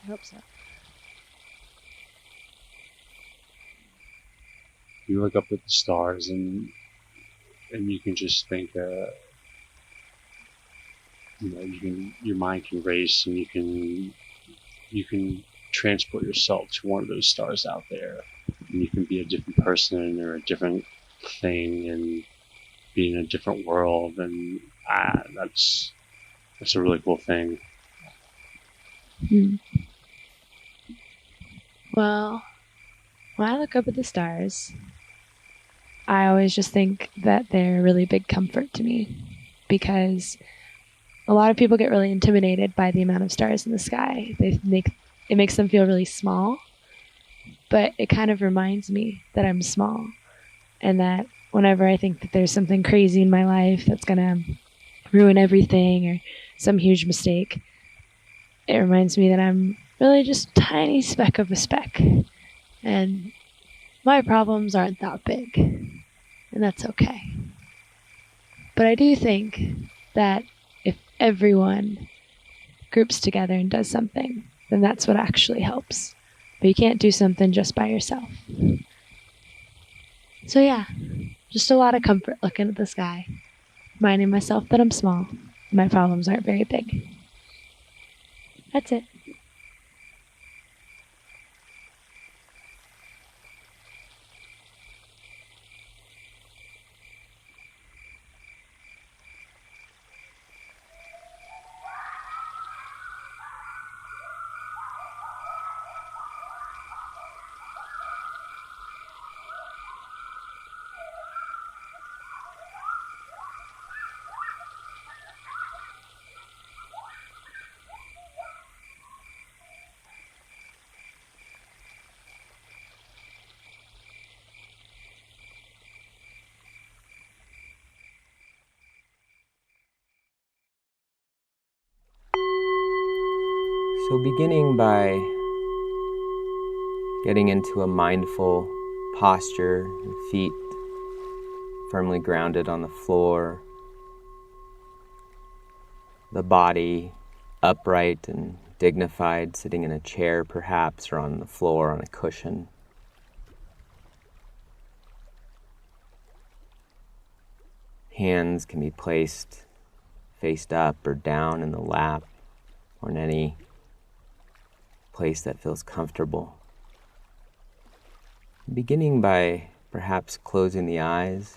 I hope so. You look up at the stars and you can just think, your mind can race, and you can transport yourself to one of those stars out there, and you can be a different person or a different thing and be in a different world, and that's a really cool thing. Well, when I look up at the stars, I always just think that they're a really big comfort to me, because a lot of people get really intimidated by the amount of stars in the sky. It makes them feel really small, but it kind of reminds me that I'm small, and that whenever I think that there's something crazy in my life that's gonna ruin everything or some huge mistake, it reminds me that I'm really just a tiny speck of a speck, and my problems aren't that big, and that's okay. But I do think that if everyone groups together and does something, then that's what actually helps. But you can't do something just by yourself. So yeah, just a lot of comfort looking at the sky, reminding myself that I'm small. My problems aren't very big. That's it. So beginning by getting into a mindful posture, feet firmly grounded on the floor, the body upright and dignified, sitting in a chair perhaps, or on the floor on a cushion. Hands can be placed faced up or down in the lap or in any place that feels comfortable. Beginning by perhaps closing the eyes,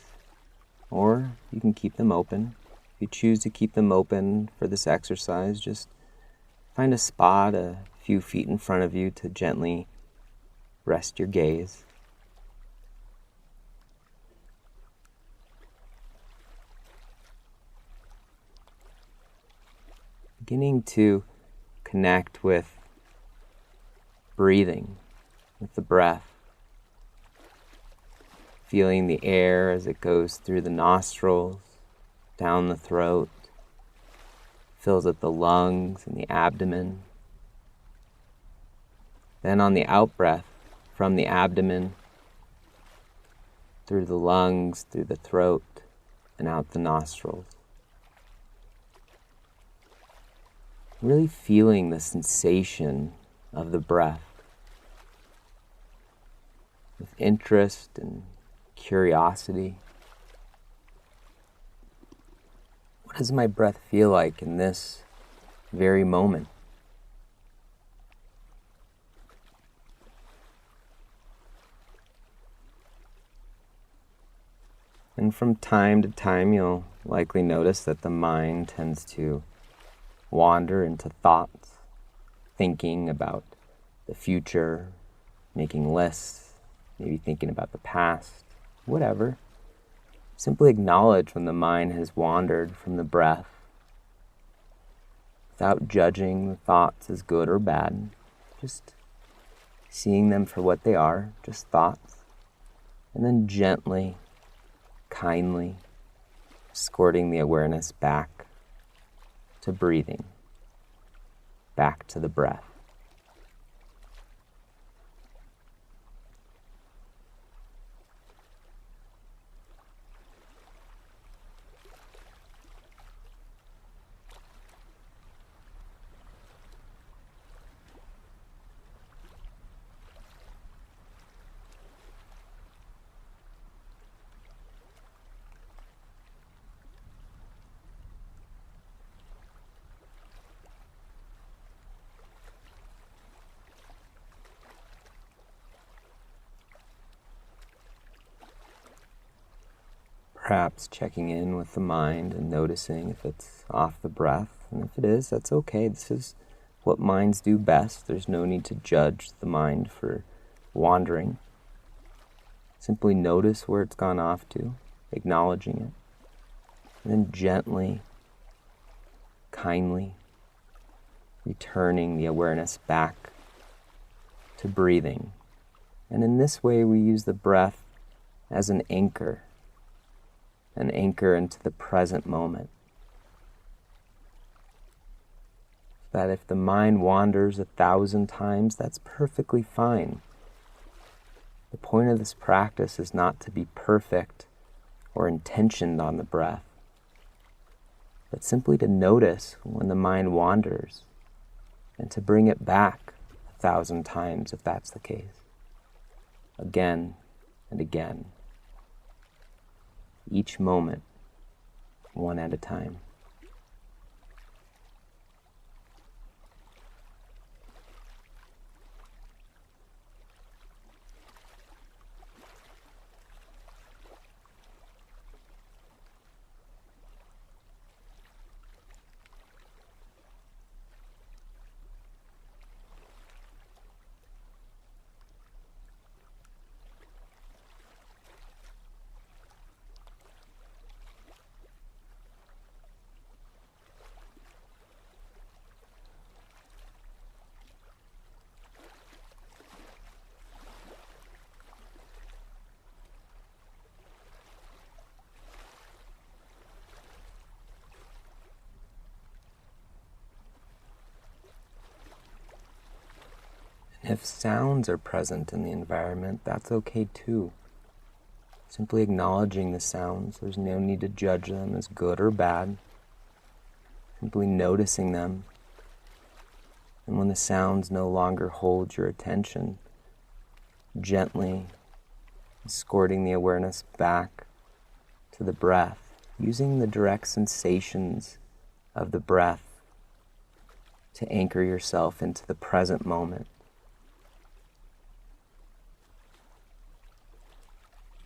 or you can keep them open. If you choose to keep them open for this exercise, just find a spot a few feet in front of you to gently rest your gaze. Beginning to connect with breathing, with the breath. Feeling the air as it goes through the nostrils, down the throat, fills up the lungs and the abdomen. Then on the out-breath, from the abdomen, through the lungs, through the throat, and out the nostrils. Really feeling the sensation of the breath with interest and curiosity. What does my breath feel like in this very moment? And from time to time, you'll likely notice that the mind tends to wander into thoughts, thinking about the future, making lists, maybe thinking about the past, whatever. Simply acknowledge when the mind has wandered from the breath without judging the thoughts as good or bad, just seeing them for what they are, just thoughts, and then gently, kindly escorting the awareness back to breathing, back to the breath. Perhaps checking in with the mind and noticing if it's off the breath. And if it is, that's okay. This is what minds do best. There's no need to judge the mind for wandering. Simply notice where it's gone off to, acknowledging it. And then gently, kindly, returning the awareness back to breathing. And in this way, we use the breath as an anchor into the present moment. That if the mind wanders 1,000 times, that's perfectly fine. The point of this practice is not to be perfect or intentioned on the breath, but simply to notice when the mind wanders and to bring it back 1,000 times if that's the case. Again and again. Each moment, one at a time. If sounds are present in the environment, that's okay too. Simply acknowledging the sounds. There's no need to judge them as good or bad. Simply noticing them. And when the sounds no longer hold your attention, gently escorting the awareness back to the breath, using the direct sensations of the breath to anchor yourself into the present moment.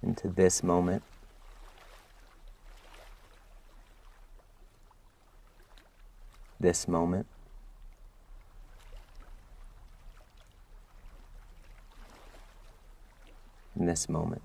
Into this moment. This moment. In this moment.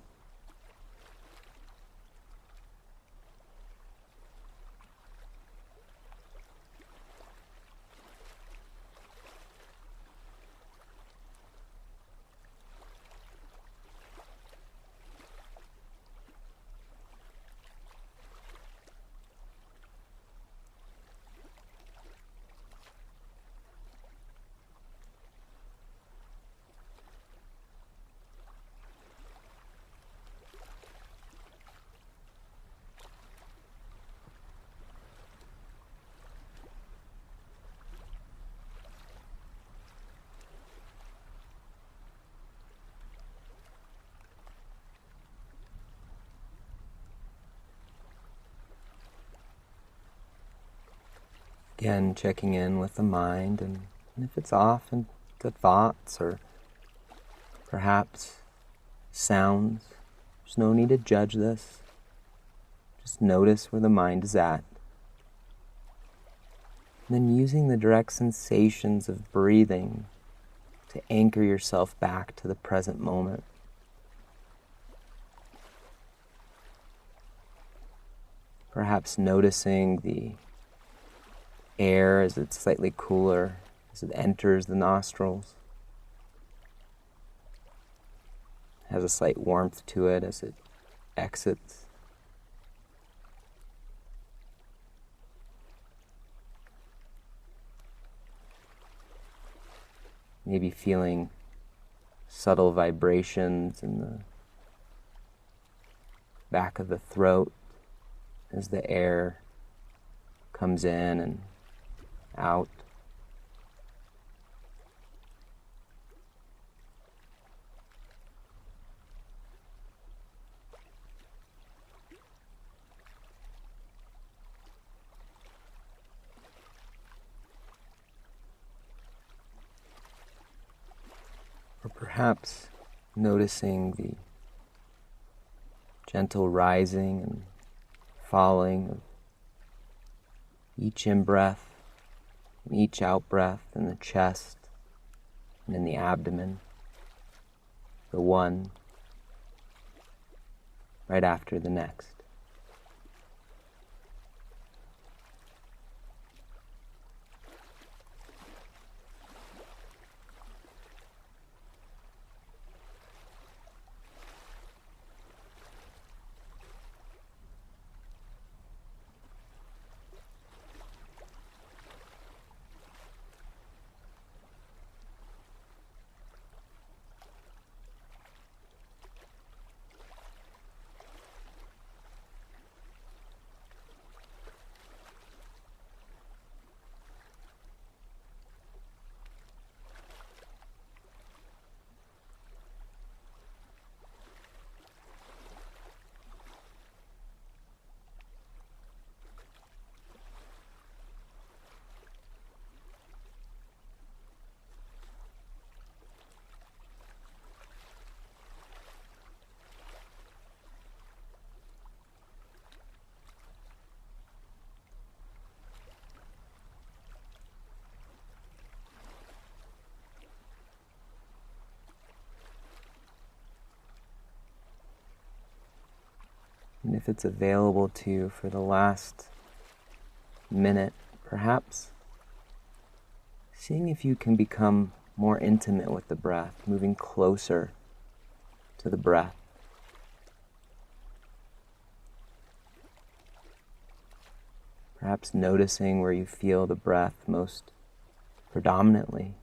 Again, checking in with the mind, and if it's off into thoughts or perhaps sounds, there's no need to judge this. Just notice where the mind is at. And then using the direct sensations of breathing to anchor yourself back to the present moment. Perhaps noticing the air as it's slightly cooler, as it enters the nostrils. It has a slight warmth to it as it exits. Maybe feeling subtle vibrations in the back of the throat as the air comes in and out. Or perhaps noticing the gentle rising and falling of each in-breath and each out-breath in the chest and in the abdomen, the one right after the next. And if it's available to you for the last minute, perhaps seeing if you can become more intimate with the breath, moving closer to the breath. Perhaps noticing where you feel the breath most predominantly.